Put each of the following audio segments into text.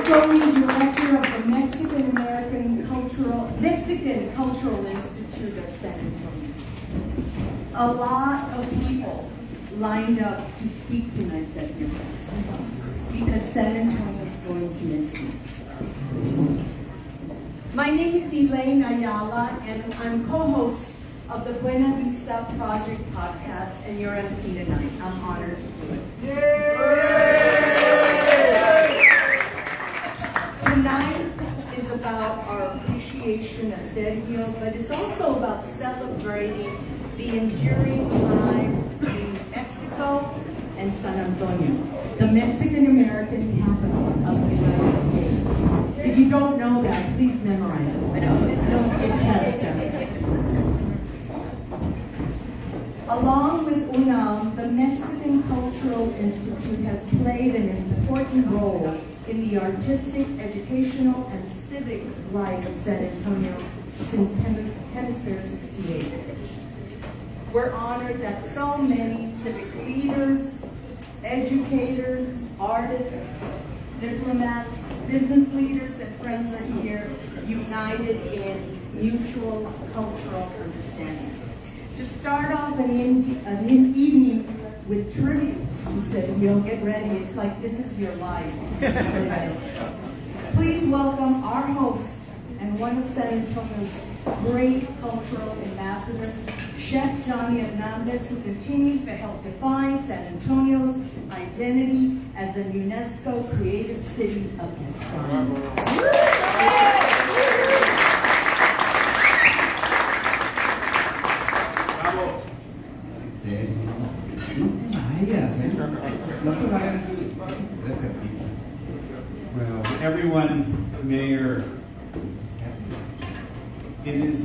outgoing director of the Mexican Cultural Institute of San Antonio. A lot of people lined up to speak tonight, Sergio, because San Antonio is going to miss you. My name is Elaine Ayala, and I'm co-host of the Buena Vista Project podcast, and your MC tonight. I'm honored to do it. Tonight is about our appreciation of Sergio, but it's also about celebrating the enduring ties between Mexico and San Antonio, the Mexican-American capital of the United States. If you don't know that, please memorize it. Don't get tested. Along with UNAM, the Mexican Cultural Institute has played an important role in the artistic, educational, and civic life of San Antonio since Hemisphere 68. We're honored that so many civic leaders, educators, artists, diplomats, business leaders, and friends are here, united in mutual cultural understanding. To start off an evening with tributes to Sergio, get ready, it's like this is your life. Please welcome our host and one of San Antonio's great cultural ambassadors, Chef Hernandez, who continues to help define San Antonio's identity as a UNESCO Creative City of Gastronomy. Well, everyone, Mayor, it is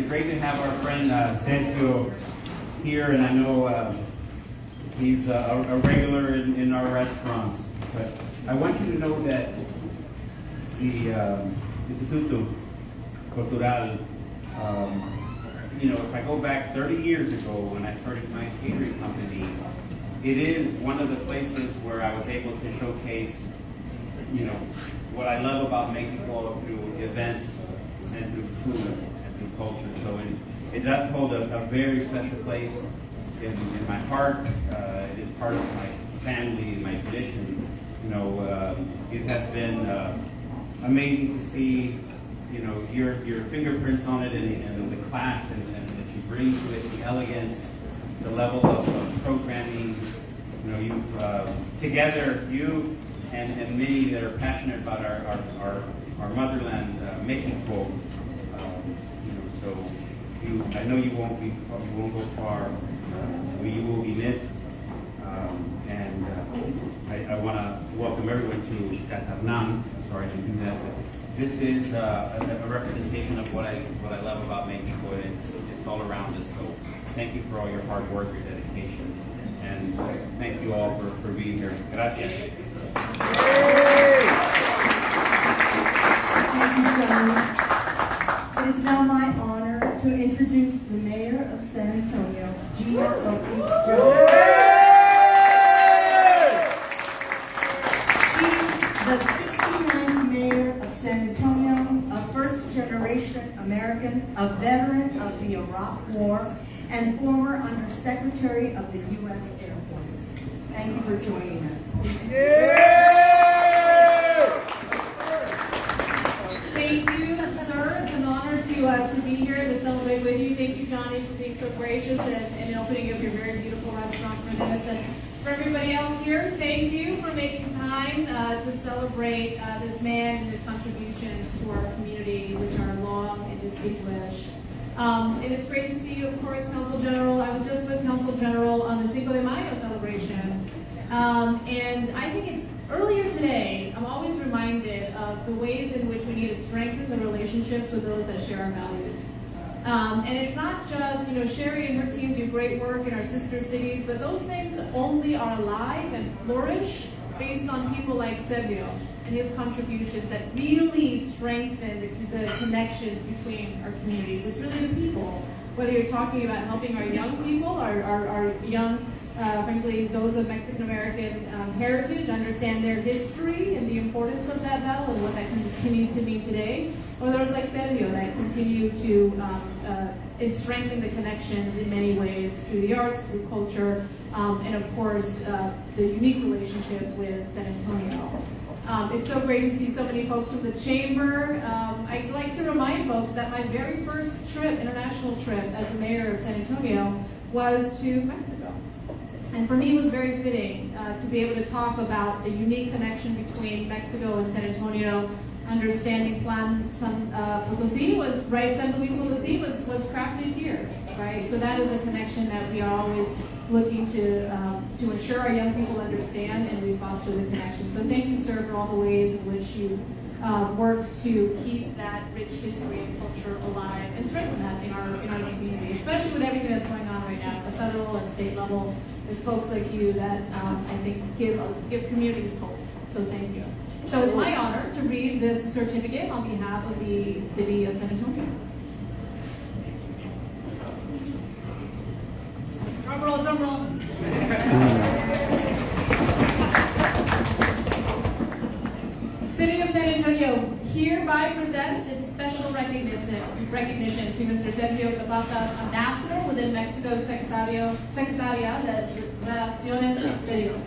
great to have our friend Sergio here, and I know he's a regular in our restaurants. But I want you to know that the Instituto Cultural, if I go back 30 years ago when I started my catering company, it is one of the places where I was able to showcase, what I love about Mexico through events and through food and through culture. So it does hold a very special place in my heart. It is part of my family, my tradition. It has been amazing to see, your fingerprints on it and the class and that you bring to it, the elegance, the level of programming. You've together, you and many that are passionate about our motherland, Mexico. I know you won't go far. You will be missed. I want to welcome everyone to Casa. Sorry to do that. But this is a representation of what I love about Mexico, and it's all around us. So thank you for all your hard work, your dedication, and thank you all for being here. Gracias. Thank you, Johnny. It is now my honor to introduce the mayor of San Antonio, Gina Ortiz. She's the 69th mayor of San Antonio, a first-generation American, a veteran of the Iraq War, and former Undersecretary of the U.S. Air Force. Thank you for joining us. Thank you, sir. It's an honor to be here to celebrate with you. Thank you, Johnny, for being so gracious and opening up your very beautiful restaurant for this. And for everybody else here, thank you for making time to celebrate this man and his contributions to our community, which are long and distinguished. And it's great to see you, of course, Council General. I was just with Council General on the Cinco de Mayo celebration. And I think it's earlier today, I'm always reminded of the ways in which we need to strengthen the relationships with those that share our values. And it's not just, Sherry and her team do great work in our sister cities, but those things only are alive and flourish based on people like Sergio and his contributions that really strengthen the connections between our communities. It's really the people, whether you're talking about helping our young people, our young, frankly, those of Mexican-American heritage, understand their history and the importance of that Annabelle and what that continues to mean today, or those like Sergio that continue to strengthen the connections in many ways through the arts, through culture, and of course the unique relationship with San Antonio. It's so great to see so many folks from the chamber. I'd like to remind folks that my very first trip, international trip, as the mayor of San Antonio was to Mexico. And for me, it was very fitting to be able to talk about the unique connection between Mexico and San Antonio. Understanding Plan San Potosí was, right, San Luis Potosí was crafted here, right? So that is a connection that we are always looking to ensure our young people understand, and we foster the connection. So thank you, sir, for all the ways in which you worked to keep that rich history and culture alive and strengthen that in our community, especially with everything that's going on right now at the federal and state level. It's folks like you that I think give communities hope. So thank you. So it's my honor to read this certificate on behalf of the city of San Antonio. Drum roll, drum roll. City of San Antonio hereby presents its special recognition to Mr. Sergio Zapata, Ambassador within Mexico's Secretaría de Relaciones Exteriores.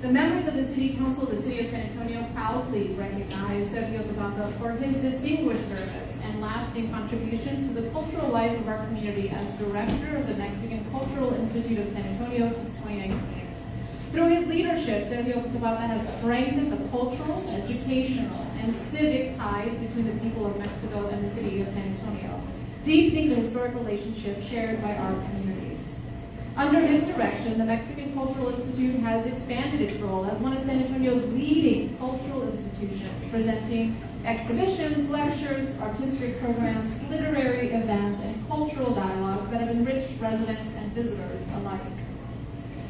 The members of the City Council of the City of San Antonio proudly recognize Sergio Zapata for his distinguished service and lasting contributions to the cultural life of our community as Director of the Mexican Cultural Institute of San Antonio since 2019. Through his leadership, Sergio Zapata has strengthened the cultural, educational, and civic ties between the people of Mexico and the City of San Antonio, deepening the historic relationship shared by our communities. Under his direction, the Mexican Cultural Institute has expanded its role as one of San Antonio's leading cultural institutions, presenting exhibitions, lectures, artistic programs, literary events, and cultural dialogues that have enriched residents and visitors alike.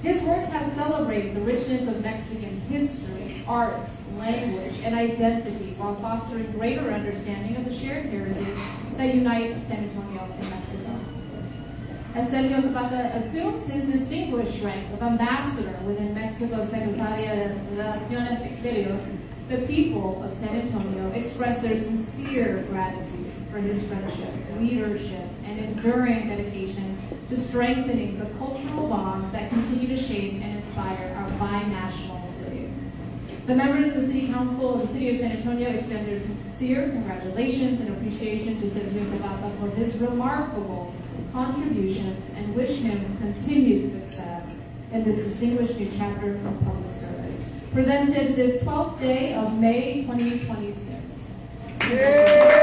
His work has celebrated the richness of Mexican history, art, language, and identity while fostering greater understanding of the shared heritage that unites San Antonio and Mexico. As Sergio Zapata assumes his distinguished rank of ambassador within Mexico's Secretaría de Relaciones Exteriores, the people of San Antonio express their sincere gratitude for his friendship, leadership, and enduring dedication to strengthening the cultural bonds that continue to shape and inspire our binational city. The members of the City Council of the City of San Antonio extend their sincere congratulations and appreciation to Sergio Zapata for his remarkable contributions and wish him continued success in this distinguished new chapter of public service. Presented this 12th day of May 2026. Yay!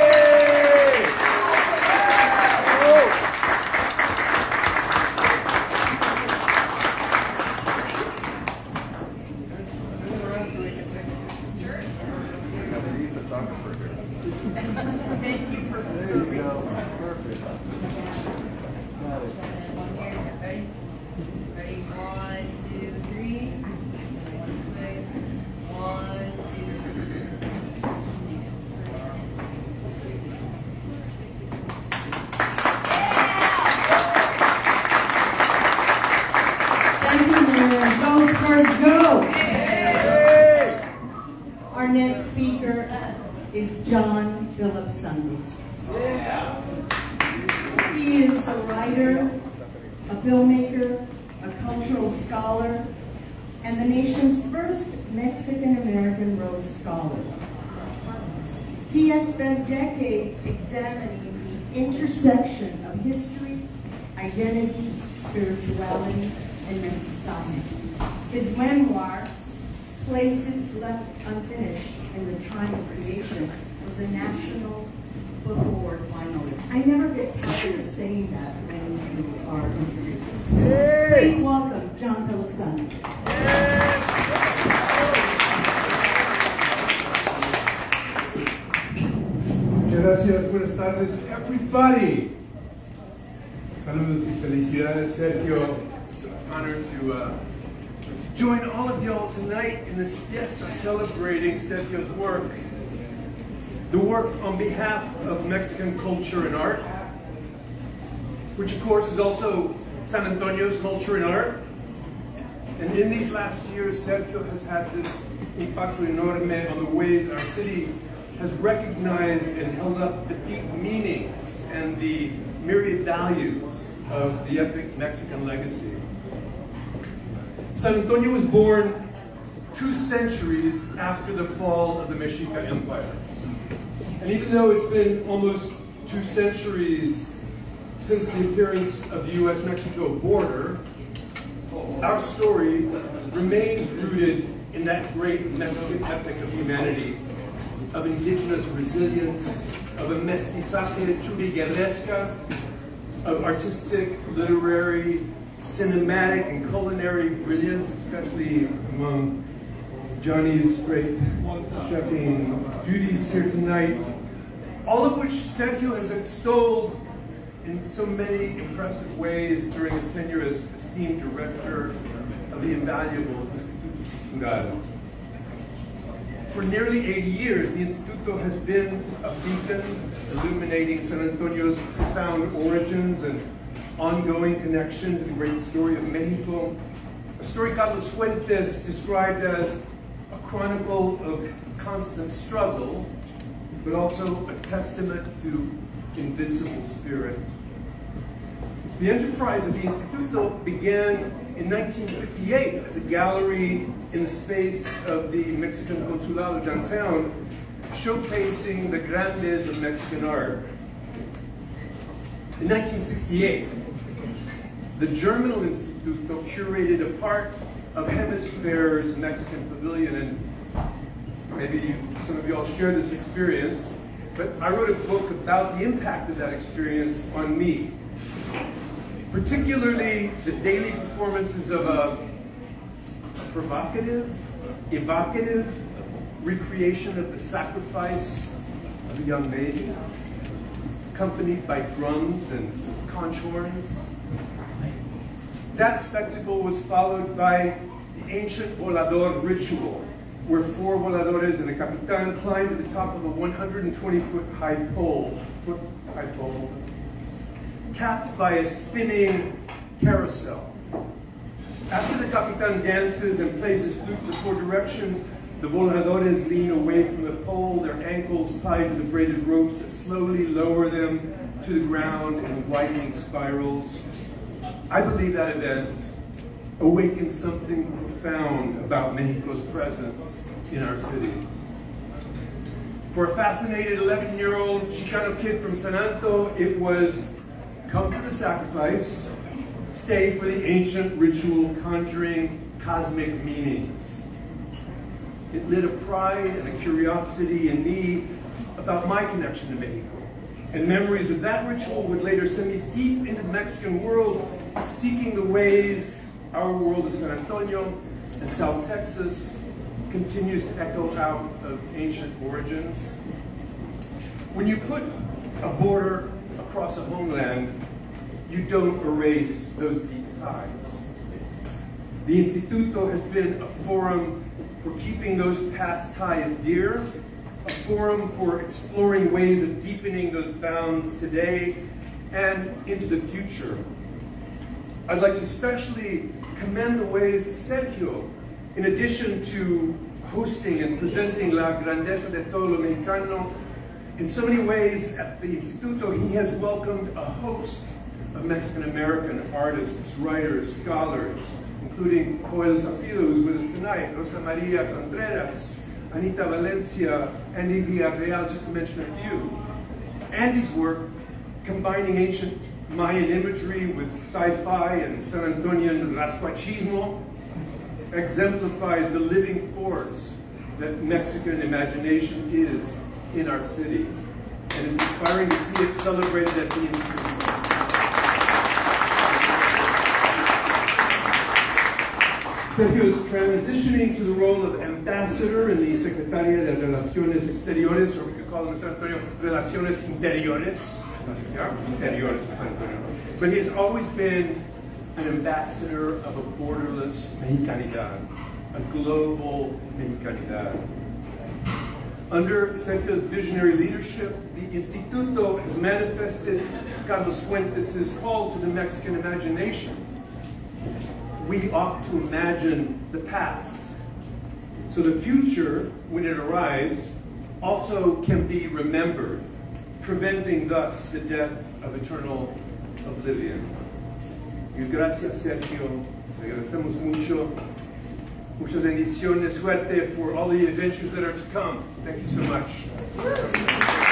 Thank you for serving. Perfect. Ready? 1, 2, 3. One, Thank you, Mayor. Go, Spurs, go! Our next speaker is John Phillip Santos. He is a writer, a filmmaker, a cultural scholar, and the nation's first Mexican-American Rhodes Scholar. He has spent decades examining the intersection of history, identity, spirituality, and mestizaje. His memoir, Places Left Unfinished in the Time of Creation, was a National Book Award finalist. I never get tired of saying that when you are introduced. Please welcome John Phillip Santos. Gracias, buenas tardes, everybody. Saludos y felicidades, Sergio. It's an honor to join all of y'all tonight in this fiesta celebrating Sergio's work. The work on behalf of Mexican culture and art, which of course is also San Antonio's culture and art. And in these last years, Sergio has had this impacto enorme on the ways our city has recognized and held up the deep meanings and the myriad values of the epic Mexican legacy. San Antonio was born 2 centuries after the fall of the Mexica Empire. And even though it's been almost 2 centuries since the appearance of the U.S.-Mexico border, our story remains rooted in that great Mexican epic of humanity, of indigenous resilience, of a mestizaje churigueresca, of artistic, literary, cinematic, and culinary brilliance, especially among Johnny's great chefing duties here tonight, all of which Sergio has extolled in so many impressive ways during his tenure as esteemed director of the invaluable Instituto Cultural. For nearly 80 years, the Instituto has been a beacon illuminating San Antonio's profound origins and ongoing connection to the great story of Mexico, a story Carlos Fuentes described as a chronicle of constant struggle, but also a testament to invincible spirit. The enterprise of the Instituto began in 1958 as a gallery in the space of the Mexican Consulado downtown, showcasing the grandes of Mexican art. In 1968, the German Instituto curated a part of Hemisphere's Mexican Pavilion, and maybe some of y'all share this experience, but I wrote a book about the impact of that experience on me. Particularly the daily performances of a provocative, evocative recreation of the sacrifice of a young baby, accompanied by drums and conch horns. That spectacle was followed by the ancient volador ritual, where 4 voladores and a capitan climbed to the top of a 120-foot high pole, capped by a spinning carousel. After the capitan dances and plays his flute for 4 directions, the voladores lean away from the pole, their ankles tied to the braided ropes that slowly lower them to the ground in widening spirals. I believe that event awakens something profound about Mexico's presence in our city. For a fascinated 11-year-old Chicano kid from San Anto, it was come for the sacrifice, stay for the ancient ritual conjuring cosmic meanings. It lit a pride and a curiosity in me about my connection to Mexico. And memories of that ritual would later send me deep into the Mexican world, seeking the ways our world of San Antonio and South Texas continues to echo out of ancient origins. When you put a border across a homeland, you don't erase those deep ties. The Instituto has been a forum for keeping those past ties dear, a forum for exploring ways of deepening those bounds today and into the future. I'd like to especially commend the ways Sergio, in addition to hosting and presenting La Grandeza de Todo Lo Mexicano, in so many ways at the Instituto, he has welcomed a host of Mexican-American artists, writers, scholars, including Joel Salcido, who's with us tonight, Rosa Maria Contreras, Anita Valencia, Andy Villarreal, just to mention a few. Andy's work, combining ancient Mayan imagery with sci-fi and San Antonian rascuachismo, exemplifies the living force that Mexican imagination is in our city. And it's inspiring to see it celebrated at the Instituto. Sergio is transitioning to the role of ambassador in the Secretaría de Relaciones Exteriores, or we could call him in San Antonio, Relaciones Interiores. Yeah? Interiores, San Antonio. But he has always been an ambassador of a borderless Mexicanidad, a global Mexicanidad. Under Sergio's visionary leadership, the Instituto has manifested Carlos Fuentes' call to the Mexican imagination. We ought to imagine the past, so the future, when it arrives, also can be remembered, preventing thus the death of eternal oblivion. Y gracias, Sergio. Le agradecemos mucho. Muchas bendiciones, suerte for all the adventures that are to come. Thank you so much.